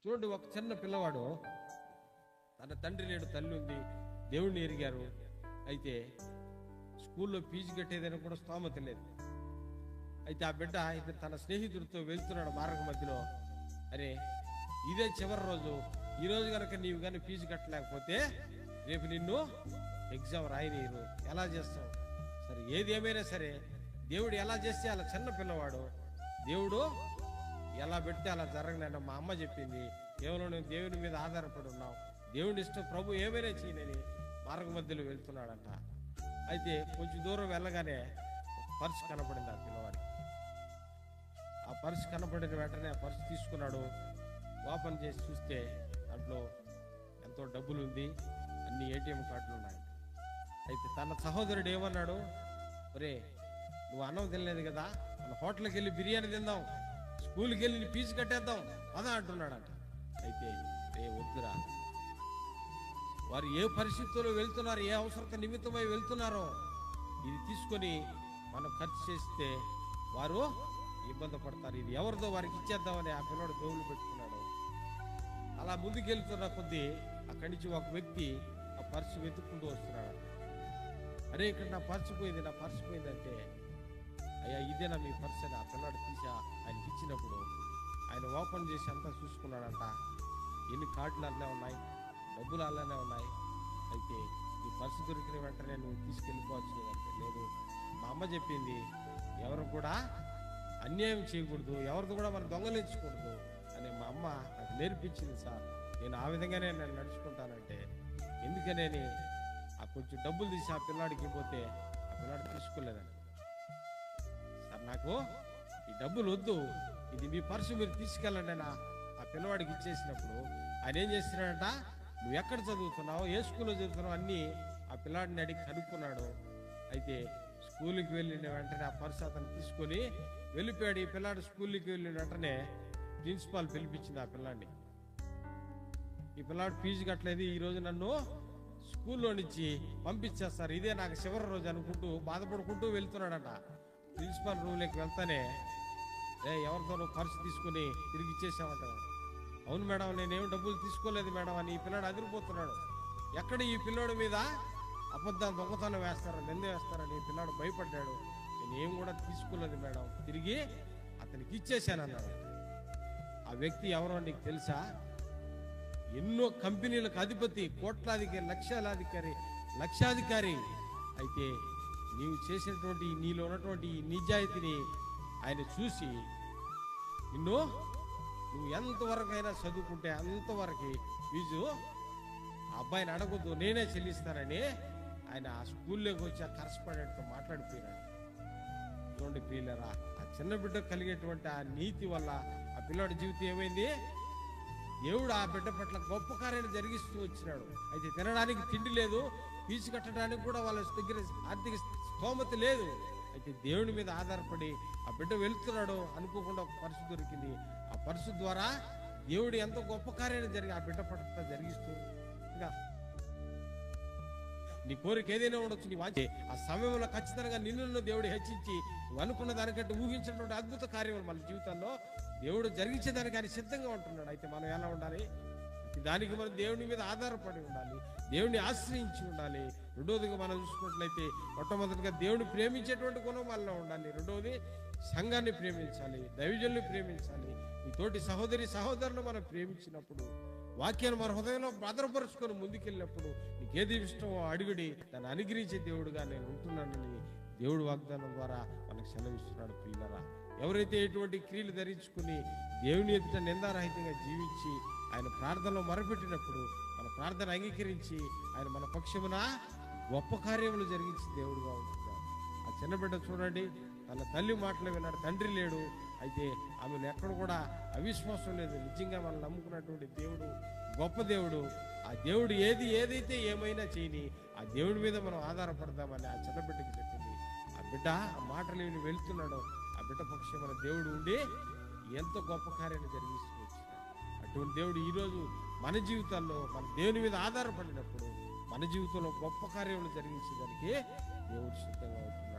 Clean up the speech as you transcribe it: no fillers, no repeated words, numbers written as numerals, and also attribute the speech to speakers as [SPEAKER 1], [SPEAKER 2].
[SPEAKER 1] చూడండి, ఒక చిన్న పిల్లవాడు, తన తండ్రి లేడు, తల్లి ఉంది, దేవుణ్ణి ఎరిగారు. అయితే స్కూల్లో ఫీజు కట్టేదని కూడా స్తోమత లేదు. అయితే ఆ బిడ్డ ఇద్దరు తన స్నేహితుడితో వెళ్తున్నాడు మార్గం మధ్యలో. అరే, ఇదే చివరి రోజు, ఈ రోజు కనుక నీవు కానీ ఫీజు కట్టలేకపోతే రేపు నిన్ను ఎగ్జామ్ రాయనీరు, ఎలా చేస్తావు? సరే, ఏది ఏమైనా సరే దేవుడు ఎలా చేస్తే అలా, చిన్న పిల్లవాడు, దేవుడు ఎలా పెడితే అలా జరగనని మా అమ్మ చెప్పింది. కేవలం నేను దేవుని మీద ఆధారపడి ఉన్నావు, దేవుని ఇష్టం, ప్రభు ఏమైనా చేయనని మార్గ మధ్యలో వెళ్తున్నాడంట. అయితే కొంచెం దూరం వెళ్ళగానే పర్సు కనపడింది ఆ పిల్లవాడికి. ఆ పర్సు కనపడిన వెంటనే ఆ పర్సు తీసుకున్నాడు. ఓపెన్ చేసి చూస్తే దాంట్లో ఎంతో డబ్బులు ఉంది, అన్ని ఏటీఎం కార్డులు ఉన్నాయి. అయితే తన సహోదరుడు ఏమన్నాడు, ఒరే నువ్వు అన్నం తినలేదు కదా, మన హోటల్కి వెళ్ళి బిర్యానీ తిందాం, స్కూల్కి వెళ్ళి ఫీజు కట్టేద్దాం అదా అంటున్నాడంట. అయితే వద్దురా, వారు ఏ పరిస్థితుల్లో వెళ్తున్నారు, ఏ అవసరత నిమిత్తమై వెళ్తున్నారో ఇది తీసుకొని మనం ఖర్చు చేస్తే వారు ఇబ్బంది పడతారు, ఇది ఎవరిదో వారికి ఇచ్చేద్దామని ఆ పిల్లడు దేవుళ్ళు పెట్టుకున్నాడు. అలా ముందుకెళ్తున్న కొద్దీ అక్కడి నుంచి ఒక వ్యక్తి ఆ పర్సు వెతుక్కుంటూ వస్తున్నాడు. అరే, ఇక్కడ నా పర్సు పోయింది, నా పర్సు పోయిందంటే, అయ్యా ఇదేనా మీ పర్సు అని ఆ పిల్లాడు తీసి ఆయనకి ఇచ్చినప్పుడు ఆయన ఓపెన్ చేసి అంతా చూసుకున్నాడంట. ఎన్ని కార్డులు అలానే ఉన్నాయి, డబ్బులు అలానే ఉన్నాయి. అయితే ఈ పర్సు దొరికిన వెంటనే నువ్వు తీసుకెళ్ళిపోవచ్చు లేదంటే, లేదు మా అమ్మ చెప్పింది ఎవరు కూడా అన్యాయం చేయకూడదు, ఎవరిది కూడా మనం దొంగలించకూడదు అని మా అమ్మ నాకు నేర్పించింది సార్, నేను ఆ విధంగానే నేను నడుచుకుంటానంటే, ఎందుకనేని ఆ కొంచెం డబ్బులు తీసి ఆ పిల్లాడికి పోతే ఆ పిల్లాడు తీసుకోలేదండి. సార్ నాకు ఈ డబ్బులు వద్దు, ఇది మీ పర్సు మీరు తీసుకెళ్ళండి అని ఆ పిల్లవాడికి ఇచ్చేసినప్పుడు ఆయన ఏం చేస్తున్నాడంట, నువ్వు ఎక్కడ చదువుతున్నావు, ఏ స్కూల్లో చదువుతున్నావు అన్నీ ఆ పిల్లాడిని అడిగి కనుక్కున్నాడు. అయితే స్కూల్కి వెళ్ళిన వెంటనే ఆ పర్సు అతను తీసుకొని వెళ్ళిపోయాడు. ఈ పిల్లాడు స్కూల్కి వెళ్ళిన వెంటనే ప్రిన్సిపాల్ పిలిపించింది ఆ పిల్లాడిని. ఈ పిల్లాడు ఫీజు కట్టలేదు, ఈ రోజు నన్ను స్కూల్లో నుంచి పంపించేస్తారు, ఇదే నాకు చివరి రోజు అనుకుంటూ బాధపడుకుంటూ వెళ్తున్నాడంట. ప్రిన్సిపాల్ రూమ్లోకి వెళ్తానే, ఎవరితో నువ్వు పర్సు తీసుకుని తిరిగి ఇచ్చేసామంట. అవును మేడం, నేనేం డబ్బులు తీసుకోలేదు మేడం అని ఈ పిల్లాడు అదిరిపోతున్నాడు. ఎక్కడ ఈ పిల్లోడి మీద అబద్ధాలు దొంగతనం వేస్తారని, నింద వేస్తారని ఈ పిల్లాడు భయపడ్డాడు. నేనేం కూడా తీసుకోలేదు మేడం, తిరిగి అతనికి ఇచ్చేసాను అన్నాడు. ఆ వ్యక్తి ఎవరో నీకు తెలుసా? ఎన్నో కంపెనీలకు అధిపతి, కోట్లాధికారి, లక్షాధికారి. అయితే నీవు చేసినటువంటి, నీలో ఉన్నటువంటి ఈ నిజాయితీని ఆయన చూసి నువ్వు ఎంతవరకైనా చదువుకుంటే అంతవరకు ఫీజు ఆ అబ్బాయిని అడగొద్దు, నేనే చెల్లిస్తానని ఆయన ఆ స్కూల్లోకి వచ్చి ఆ కరస్పాండెంట్తో మాట్లాడిపోయినాడు. చూడండి ప్రియులరా, ఆ చిన్న బిడ్డ కలిగేటువంటి ఆ నీతి వల్ల ఆ పిల్లాడి జీవితం ఏమైంది, దేవుడు ఆ బిడ్డ పట్ల గొప్ప కార్యాన్ని జరిగిస్తూ వచ్చినాడు. అయితే తినడానికి తిండి లేదు, ఫీజు కట్టడానికి కూడా వాళ్ళ దగ్గర ఆర్థిక స్తోమత లేదు. అయితే దేవుని మీద ఆధారపడి ఆ బిడ్డ వెళ్తున్నాడు. అనుకోకుండా ఒక పర్సు దొరికింది. ఆ పర్సు ద్వారా దేవుడు ఎంత గొప్ప కార్యాన్ని జరిగి ఆ బిడ్డ పట్ల జరిగిస్తూ, ఇంకా నీ కోరిక ఏదైనా ఉండొచ్చు, నీ వాంఛ ఆ సమయంలో ఖచ్చితంగా నిన్ను దేవుడు హెచ్చించి నువ్వు అనుకున్న దానికంటే ఊహించినటువంటి అద్భుత కార్యములు మన జీవితంలో దేవుడు జరిగించేదానికి ఆయన సిద్ధంగా ఉంటున్నాడు. అయితే మనం ఎలా ఉండాలి? దానికి మనం దేవుని మీద ఆధారపడి ఉండాలి, దేవుని ఆశ్రయించి ఉండాలి. రెండోదిగా మనం చూసుకున్నట్లయితే, మొట్టమొదటిగా దేవుని ప్రేమించేటువంటి గుణం మనలో ఉండాలి. రెండోది సంఘాన్ని ప్రేమించాలి, దైవజనుల్ని ప్రేమించాలి. ఈ తోటి సహోదరులు మనం ప్రేమించినప్పుడు, వాక్యాన్ని మన హృదయంలో భద్రపరుచుకొని ముందుకెళ్ళినప్పుడు, నీకేది ఇష్టమో అడుగుడి, దాన్ని అనుగ్రహించే దేవుడుగా నేను ఉంటున్నానని దేవుడు వాగ్దానం ద్వారా మనకు సెలవిస్తున్నాడు. ప్రియులరా, ఎవరైతే ఎటువంటి క్రియలు ధరించుకుని దేవుని ఎదుట నిందారహితంగా జీవించి ఆయన ప్రార్థనలో మొరపెట్టినప్పుడు, మన ప్రార్థన అంగీకరించి ఆయన మన పక్షమున గొప్ప కార్యములు జరిగించి దేవుడుగా ఉంటున్నాడు. ఆ చిన్న బిడ్డ చూడండి, తన తల్లి మాటలు విన్నాడు, తండ్రి లేడు. అయితే ఆమెను ఎక్కడ కూడా అవిశ్వాసం లేదు. నిజంగా మనం నమ్ముకున్నటువంటి దేవుడు గొప్ప దేవుడు. ఆ దేవుడు ఏదైతే ఏమైనా చేయని ఆ దేవుడి మీద మనం ఆధారపడదామని ఆ చిన్న బిడ్డకి చెప్పింది. ఆ బిడ్డ ఆ మాటలు విని వెళ్తున్నాడు. ఆ బిడ్డ పక్షమున దేవుడు ఉండి ఎంతో గొప్ప కార్యాన్ని జరిగిస్తూ వచ్చినాడు. అటువంటి దేవుడు ఈరోజు మన జీవితాల్లో, మన దేవుని మీద ఆధారపడినప్పుడు మన జీవితంలో గొప్ప కార్యములు జరిగించేదానికి దేవుడు సిద్ధంగా అవుతుంది.